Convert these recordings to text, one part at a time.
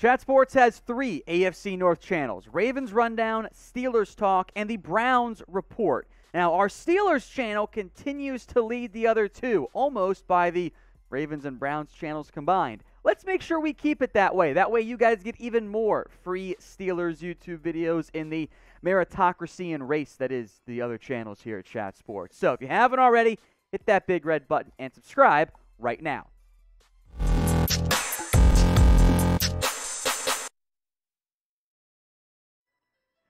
Chat Sports has 3 AFC North channels: Ravens Rundown, Steelers Talk, and the Browns Report. Now, our Steelers channel continues to lead the other 2, almost by the Ravens and Browns channels combined. Let's make sure we keep it that way. That way you guys get even more free Steelers YouTube videos in the meritocracy and race that is the other channels here at Chat Sports. So if you haven't already, hit that big red button and subscribe right now.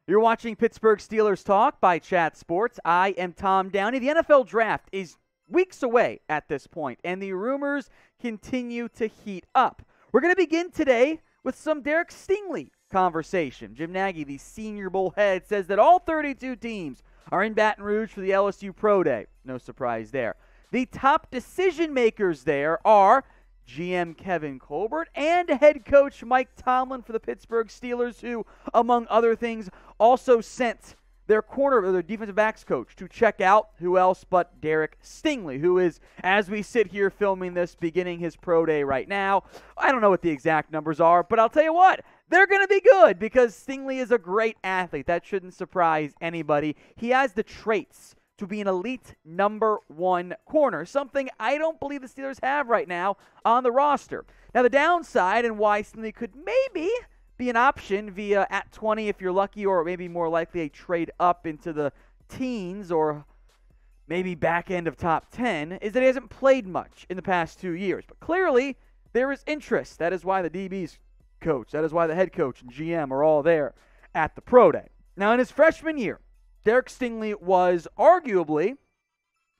You're watching Pittsburgh Steelers Talk by Chat Sports. I am Tom Downey. The NFL Draft is weeks away at this point, and the rumors continue to heat up. We're going to begin today with some Derek Stingley conversation. Jim Nagy, the Senior Bowl head, says that all 32 teams are in Baton Rouge for the LSU Pro Day. No surprise there. The top decision makers there are GM Kevin Colbert and head coach Mike Tomlin for the Pittsburgh Steelers, who, among other things, also sent their defensive backs coach to check out who else but Derek Stingley, who is, as we sit here filming this, beginning his pro day right now. I don't know what the exact numbers are, but I'll tell you what, they're going to be good because Stingley is a great athlete. That shouldn't surprise anybody. He has the traits to be an elite number 1 corner, something I don't believe the Steelers have right now on the roster. Now, the downside and why Stingley could maybe be an option via at 20 if you're lucky, or maybe more likely a trade up into the teens or maybe back end of top 10, is that he hasn't played much in the past 2 years. But clearly, there is interest. That is why the DB's coach, that is why the head coach and GM are all there at the pro day. Now, in his freshman year, Derek Stingley was arguably,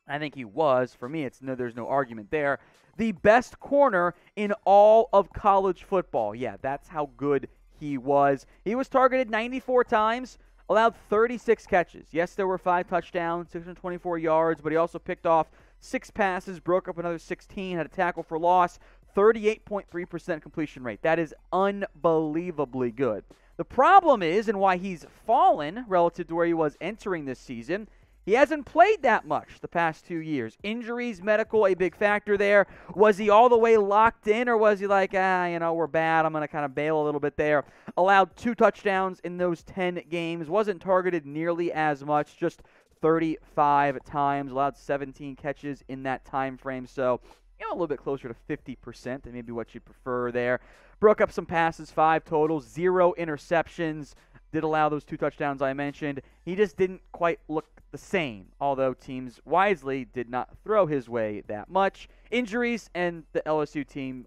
I think he was, for me, there's no argument there, the best corner in all of college football. Yeah, that's how good he was. He was targeted 94 times, allowed 36 catches. Yes, there were 5 touchdowns, 624 yards, but he also picked off 6 passes, broke up another 16, had a tackle for loss, 38.3% completion rate. That is unbelievably good. The problem is, and why he's fallen relative to where he was entering this season, he hasn't played that much the past 2 years. Injuries, medical, a big factor there. Was he all the way locked in, or was he like, we're bad, I'm going to kind of bail a little bit there? Allowed 2 touchdowns in those 10 games. Wasn't targeted nearly as much, just 35 times. Allowed 17 catches in that time frame. So, a little bit closer to 50% than maybe what you'd prefer there. Broke up some passes, 5 total, 0 interceptions. Did allow those 2 touchdowns I mentioned. He just didn't quite look the same, although teams wisely did not throw his way that much. Injuries, and the LSU team,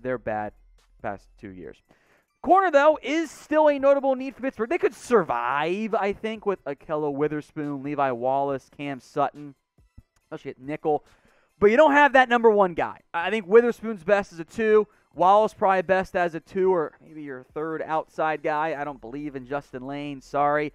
they're bad past 2 years. Corner, though, is still a notable need for Pittsburgh. They could survive, I think, with Akello Witherspoon, Levi Wallace, Cam Sutton, especially at nickel. But you don't have that number 1 guy. I think Witherspoon's best as a 2. Wallace probably best as a 2, or maybe your 3rd outside guy. I don't believe in Justin Lane. Sorry.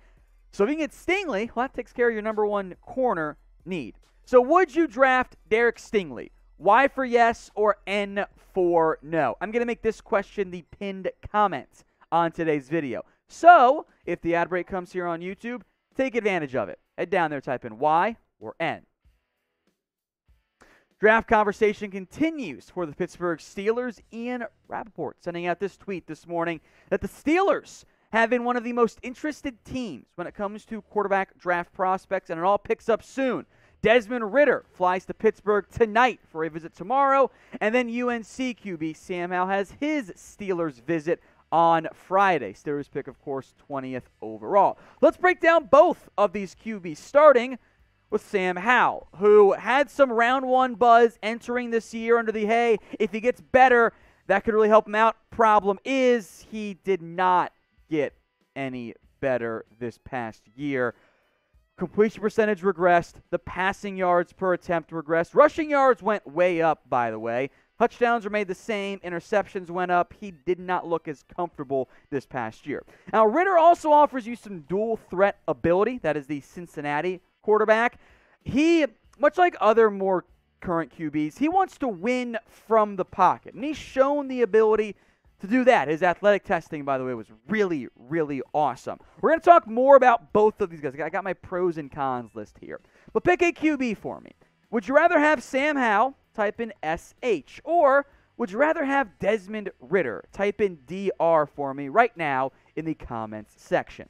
So if you can get Stingley, well, that takes care of your number 1 corner need. So would you draft Derek Stingley? Y for yes or N for no? I'm going to make this question the pinned comment on today's video. So if the ad break comes here on YouTube, take advantage of it. Head down there, type in Y or N. Draft conversation continues for the Pittsburgh Steelers. Ian Rappaport sending out this tweet this morning that the Steelers have been one of the most interested teams when it comes to quarterback draft prospects, and it all picks up soon. Desmond Ridder flies to Pittsburgh tonight for a visit tomorrow, and then UNC QB Sam Howell has his Steelers visit on Friday. Steelers pick, of course, 20th overall. Let's break down both of these QBs, starting with Sam Howell, who had some round 1 buzz entering this year under the, hey, if he gets better, that could really help him out. Problem is, he did not get any better this past year. Completion percentage regressed. The passing yards per attempt regressed. Rushing yards went way up, by the way. Touchdowns were made the same. Interceptions went up. He did not look as comfortable this past year. Now, Ridder also offers you some dual threat ability. That is the Cincinnati quarterback. He, much like other more current QBs, he wants to win from the pocket, and he's shown the ability to do that. His athletic testing, by the way, was really, really awesome. We're going to talk more about both of these guys. I got my pros and cons list here. But pick a QB for me. Would you rather have Sam Howell, type in SH, or would you rather have Desmond Ridder? Type in DR for me right now in the comments section.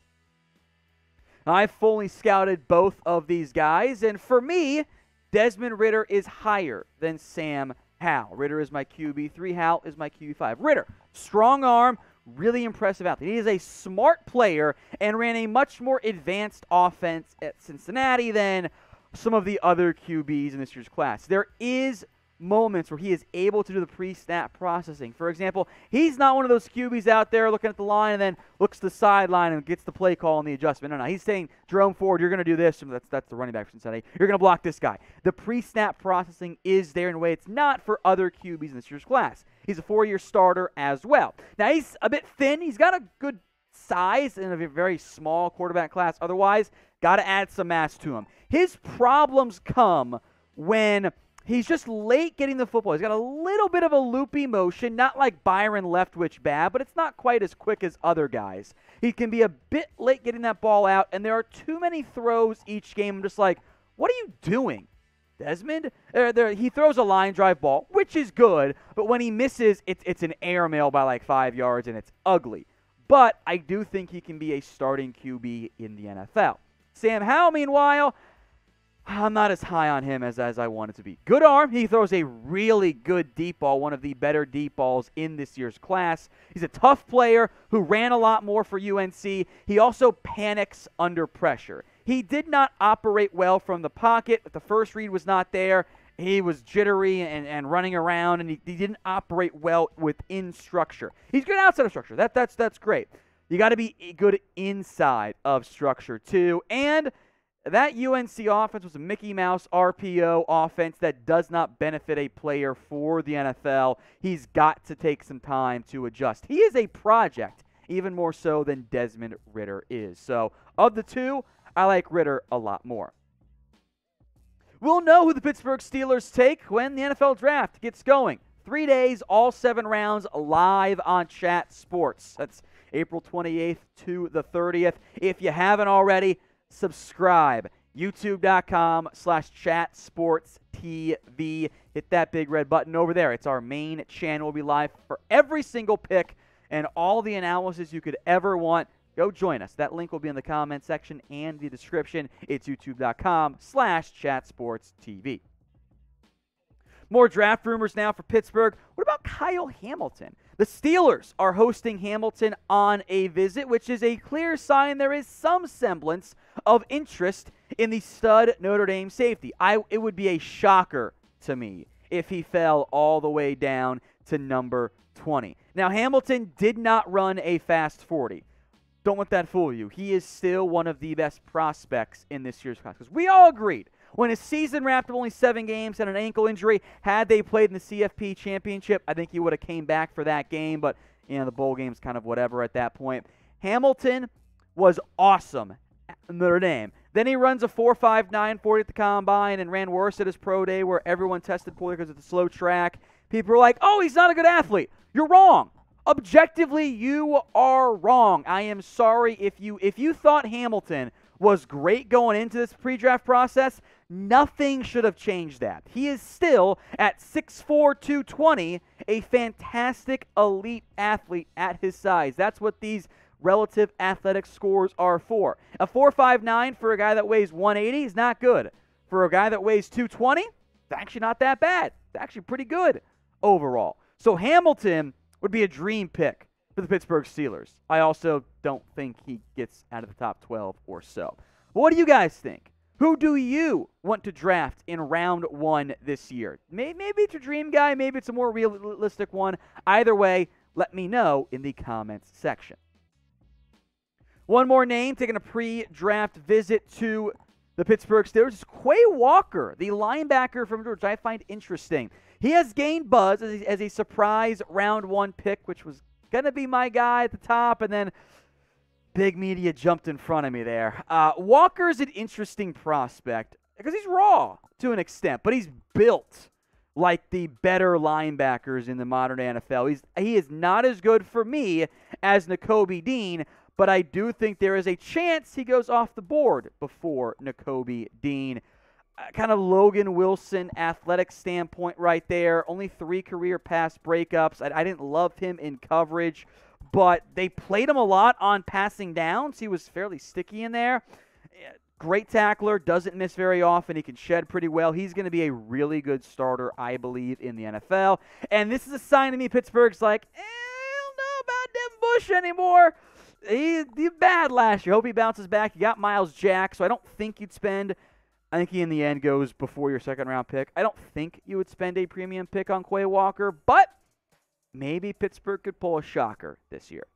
I've fully scouted both of these guys, and for me, Desmond Ridder is higher than Sam Howell. Ridder is my QB3, Howell is my QB5. Ridder, strong arm, really impressive athlete. He is a smart player and ran a much more advanced offense at Cincinnati than some of the other QBs in this year's class. There is moments where he is able to do the pre-snap processing. For example, he's not one of those QBs out there looking at the line and then looks to the sideline and gets the play call and the adjustment. No, he's saying, Jerome Ford, you're going to do this. That's the running back for Cincinnati. You're going to block this guy. The pre-snap processing is there in a way it's not for other QBs in this year's class. He's a 4-year starter as well. Now, he's a bit thin. He's got a good size in a very small quarterback class. Otherwise, got to add some mass to him. His problems come when he's just late getting the football. He's got a little bit of a loopy motion, not like Byron Leftwich bad, but it's not quite as quick as other guys. He can be a bit late getting that ball out, and there are too many throws each game. I'm just like, what are you doing, Desmond? He throws a line drive ball, which is good, but when he misses, it's an airmail by like 5 yards, and it's ugly. But I do think he can be a starting QB in the NFL. Sam Howell, meanwhile, I'm not as high on him as I want it to be. Good arm. He throws a really good deep ball, one of the better deep balls in this year's class. He's a tough player who ran a lot more for UNC. He also panics under pressure. He did not operate well from the pocket. If the first read was not there, he was jittery and running around, and he didn't operate well within structure. He's good outside of structure. That's great. You got to be good inside of structure, too. And that UNC offense was a Mickey Mouse RPO offense that does not benefit a player for the NFL. He's got to take some time to adjust. He is a project, even more so than Desmond Ridder is. So, of the two, I like Ridder a lot more. We'll know who the Pittsburgh Steelers take when the NFL Draft gets going. 3 days, all 7 rounds, live on Chat Sports. That's April 28th to the 30th. If you haven't already, subscribe. YouTube.com/chatsportstv. Hit that big red button over there. It's our main channel. We'll be live for every single pick and all the analysis you could ever want. Go join us. That link will be in the comment section and the description. It's youtube.com/chatsportstv. More draft rumors now for Pittsburgh. What about Kyle Hamilton? The Steelers are hosting Hamilton on a visit, which is a clear sign there is some semblance of interest in the stud Notre Dame safety. It would be a shocker to me if he fell all the way down to number 20. Now, Hamilton did not run a fast 40. Don't let that fool you. He is still one of the best prospects in this year's class. Because we all agreed, when his season wrapped up only 7 games and an ankle injury, had they played in the CFP championship, I think he would have came back for that game. But, the bowl game's kind of whatever at that point. Hamilton was awesome at Notre Dame. Then he runs a 4.59 40 at the combine and ran worse at his pro day where everyone tested poorly because it's a slow track. People were like, oh, he's not a good athlete. You're wrong. Objectively, you are wrong. I am sorry if you thought Hamilton was great going into this pre-draft process. Nothing should have changed that. He is still, at 6'4", 220, a fantastic elite athlete at his size. That's what these relative athletic scores are for. A 4.59 for a guy that weighs 180 is not good. For a guy that weighs 220, it's actually not that bad. It's actually pretty good overall. So Hamilton would be a dream pick for the Pittsburgh Steelers. I also don't think he gets out of the top 12 or so. But what do you guys think? Who do you want to draft in round 1 this year? Maybe it's your dream guy. Maybe it's a more realistic one. Either way, let me know in the comments section. One more name taking a pre-draft visit to the Pittsburgh Steelers is Quay Walker, the linebacker from Georgia. I find interesting. He has gained buzz as a surprise round 1 pick, which was going to be my guy at the top, and then big media jumped in front of me there. Walker's an interesting prospect because he's raw to an extent, but he's built like the better linebackers in the modern NFL. He is not as good for me as Nakobe Dean, but I do think there is a chance he goes off the board before Nakobe Dean. kind of Logan Wilson athletic standpoint right there. Only 3 career pass breakups. I didn't love him in coverage, but they played him a lot on passing downs. He was fairly sticky in there. Great tackler, doesn't miss very often. He can shed pretty well. He's going to be a really good starter, I believe, in the NFL. And this is a sign to me Pittsburgh's like, I don't know about Devin Bush anymore. He bad last year. Hope he bounces back. You got Miles Jack, so I don't think you'd spend. I think he in the end goes before your second-round pick. I don't think you would spend a premium pick on Quay Walker, but maybe Pittsburgh could pull a shocker this year.